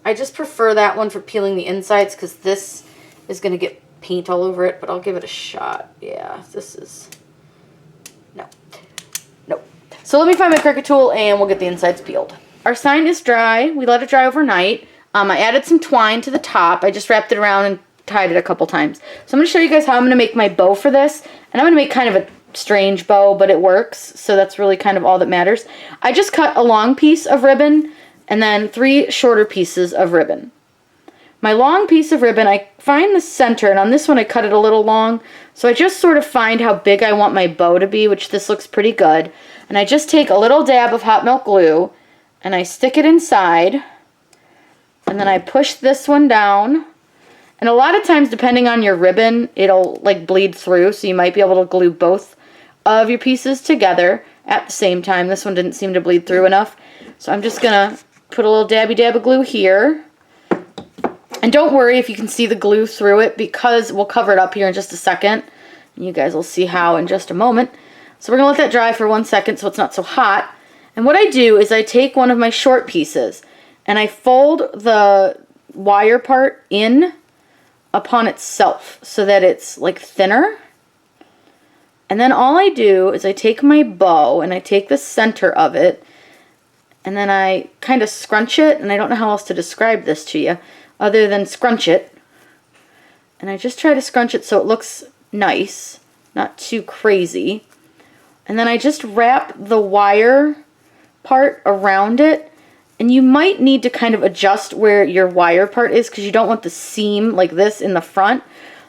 I just prefer that one for peeling the insides because this is going to get paint all over it, but I'll give it a shot. Yeah, this is... No. So let me find my CRICUT tool and we'll get the insides peeled. Our sign is dry. We let it dry overnight. I added some twine to the top. I just wrapped it around and tied it a couple times. So I'm going to show you guys how I'm going to make my bow for this. And I'm going to make kind of a strange bow, but it works. So that's really kind of all that matters. I just cut a long piece of ribbon and then 3 shorter pieces of ribbon. My long piece of ribbon, I find the center, and on this one I cut it a little long, so I just sort of find how big I want my bow to be, which this looks pretty good. And I just take a little dab of hot melt glue, and I stick it inside, and then I push this one down. And a lot of times, depending on your ribbon, it'll like bleed through, so you might be able to glue both of your pieces together at the same time. This one didn't seem to bleed through enough, so I'm just going to put a little dabby dab of glue here. And don't worry if you can see the glue through it, because we'll cover it up here in just a second. And you guys will see how in just a moment. So we're going to let that dry for 1 second so it's not so hot. And what I do is I take one of my short pieces and I fold the wire part in upon itself so that it's like thinner. And then all I do is I take my bow and I take the center of it and then I kind of scrunch it. And I don't know how else to describe this to you other than scrunch it. And I just try to scrunch it so it looks nice, not too crazy. And then I just wrap the wire part around it. And you might need to kind of adjust where your wire part is because you don't want the seam like this in the front.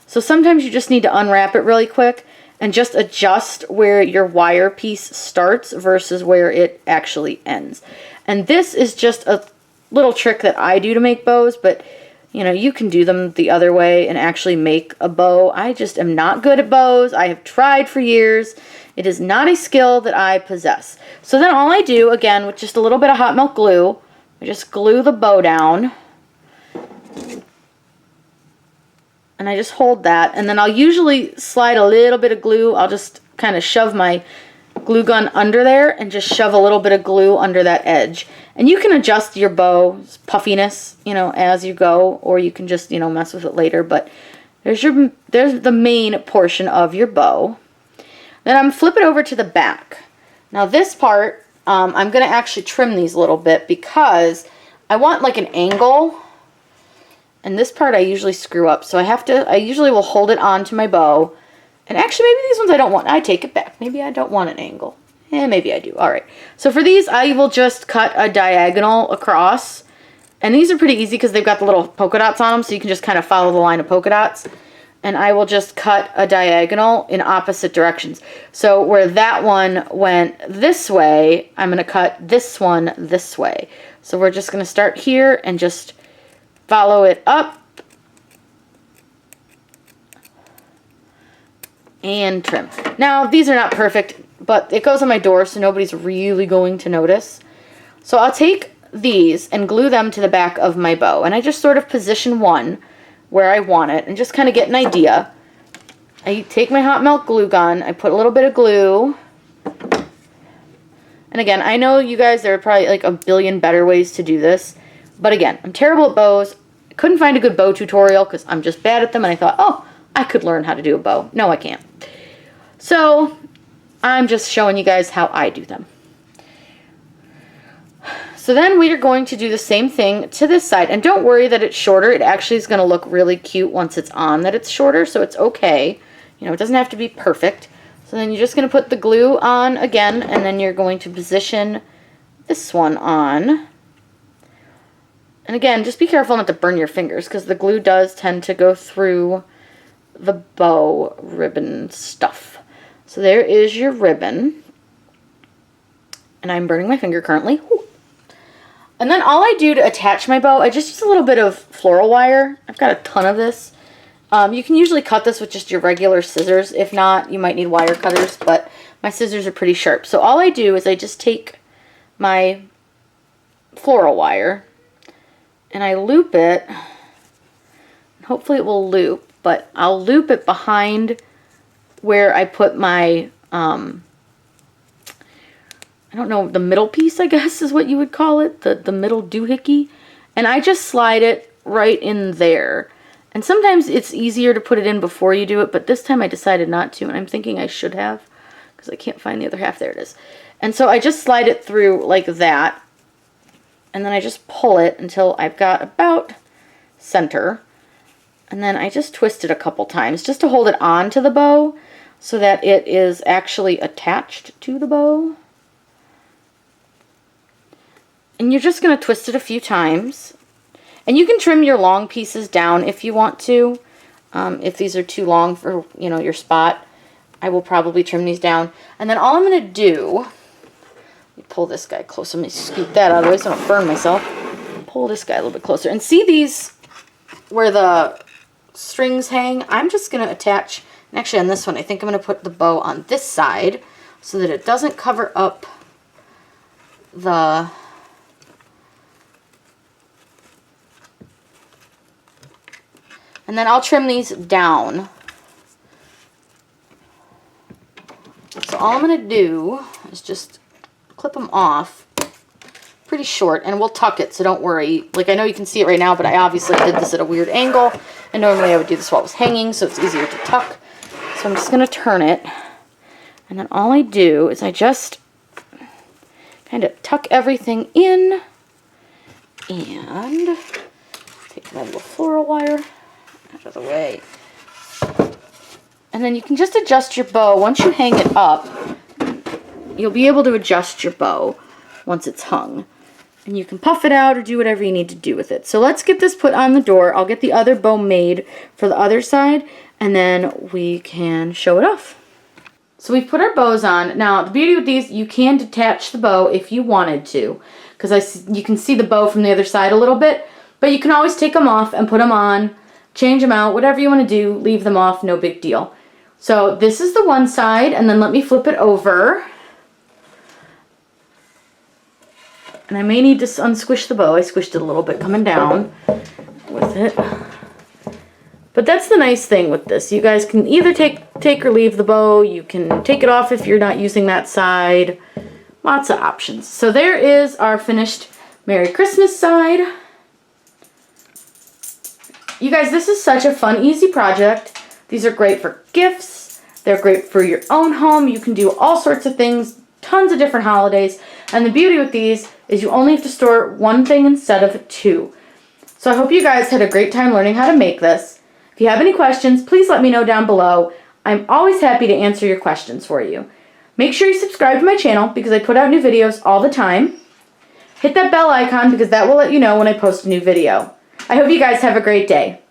So sometimes you just need to unwrap it really quick and just adjust where your wire piece starts versus where it actually ends. And this is just a little trick that I do to make bows, but you know, you can do them the other way and actually make a bow. I just am not good at bows. I have tried for years. It is not a skill that I possess. So then all I do, again, with just a little bit of hot melt glue, I just glue the bow down. And I just hold that. And then I'll usually slide a little bit of glue. I'll just kind of shove my glue gun under there and just shove a little bit of glue under that edge. And you can adjust your bow's puffiness, you know, as you go, or you can just, you know, mess with it later. But there's the main portion of your bow. Then I'm flip it over to the back. Now this part, I'm going to actually trim these a little bit because I want like an angle. And this part I usually screw up. So I usually will hold it onto my bow. And actually, maybe these ones I don't want. I take it back. Maybe I don't want an angle. Maybe I do. All right. So for these, I will just cut a diagonal across. And these are pretty easy because they've got the little polka dots on them. So you can just kind of follow the line of polka dots. And I will just cut a diagonal in opposite directions. So where that one went this way, I'm going to cut this one this way. So we're just going to start here and just follow it up. And trim. Now, these are not perfect, but it goes on my door, so nobody's really going to notice. So I'll take these and glue them to the back of my bow. And I just sort of position one where I want it and just kind of get an idea. I take my hot melt glue gun, I put a little bit of glue. And again, I know you guys, there are probably like a billion better ways to do this. But again, I'm terrible at bows. I couldn't find a good bow tutorial because I'm just bad at them. And I thought, oh, I could learn how to do a bow. No, I can't. So I'm just showing you guys how I do them. So then we are going to do the same thing to this side. And don't worry that it's shorter. It actually is going to look really cute once it's on that it's shorter, so it's okay. You know, it doesn't have to be perfect. So then you're just going to put the glue on again, and then you're going to position this one on. And again, just be careful not to burn your fingers, because the glue does tend to go through the bow ribbon stuff. So there is your ribbon. And I'm burning my finger currently. Whew. And then all I do to attach my bow, I just use a little bit of floral wire. I've got a ton of this. You can usually cut this with just your regular scissors. If not, you might need wire cutters, but my scissors are pretty sharp. So all I do is I just take my floral wire and I loop it. Hopefully it will loop, but I'll loop it behind where I put my, I don't know, the middle piece, I guess is what you would call it, the middle doohickey. And I just slide it right in there. And sometimes it's easier to put it in before you do it, but this time I decided not to, and I'm thinking I should have, because I can't find the other half. There it is. And so I just slide it through like that, and then I just pull it until I've got about center. And then I just twist it a couple times just to hold it on to the bow so that it is actually attached to the bow. And you're just going to twist it a few times. And you can trim your long pieces down if you want to. If these are too long for, you know, your spot, I will probably trim these down. And then all I'm going to do, let me pull this guy closer. Let me scoot that out of the way so I don't burn myself. Pull this guy a little bit closer. And see these where the strings hang? I'm just going to attach, and actually on this one, I think I'm going to put the bow on this side so that it doesn't cover up the... And then I'll trim these down. So all I'm going to do is just clip them off pretty short, and we'll tuck it, so don't worry. Like, I know you can see it right now, but I obviously did this at a weird angle, and normally I would do this while it was hanging, so it's easier to tuck. So I'm just going to turn it, and then all I do is I just kind of tuck everything in, and take my little floral wire out of the way. And then you can just adjust your bow. Once you hang it up, you'll be able to adjust your bow once it's hung. And you can puff it out or do whatever you need to do with it. So let's get this put on the door. I'll get the other bow made for the other side, and then we can show it off. So we've put our bows on. Now, the beauty with these, you can detach the bow if you wanted to, because you can see the bow from the other side a little bit, but you can always take them off and put them on, change them out, whatever you want to do, leave them off, no big deal. So this is the one side, and then let me flip it over. And I may need to unsquish the bow. I squished it a little bit coming down with it. But that's the nice thing with this. You guys can either take or leave the bow. You can take it off if you're not using that side. Lots of options. So there is our finished Merry Christmas side. You guys, this is such a fun, easy project. These are great for gifts. They're great for your own home. You can do all sorts of things, tons of different holidays. And the beauty with these is you only have to store one thing instead of two. So I hope you guys had a great time learning how to make this. If you have any questions, please let me know down below. I'm always happy to answer your questions for you. Make sure you subscribe to my channel because I put out new videos all the time. Hit that bell icon because that will let you know when I post a new video. I hope you guys have a great day.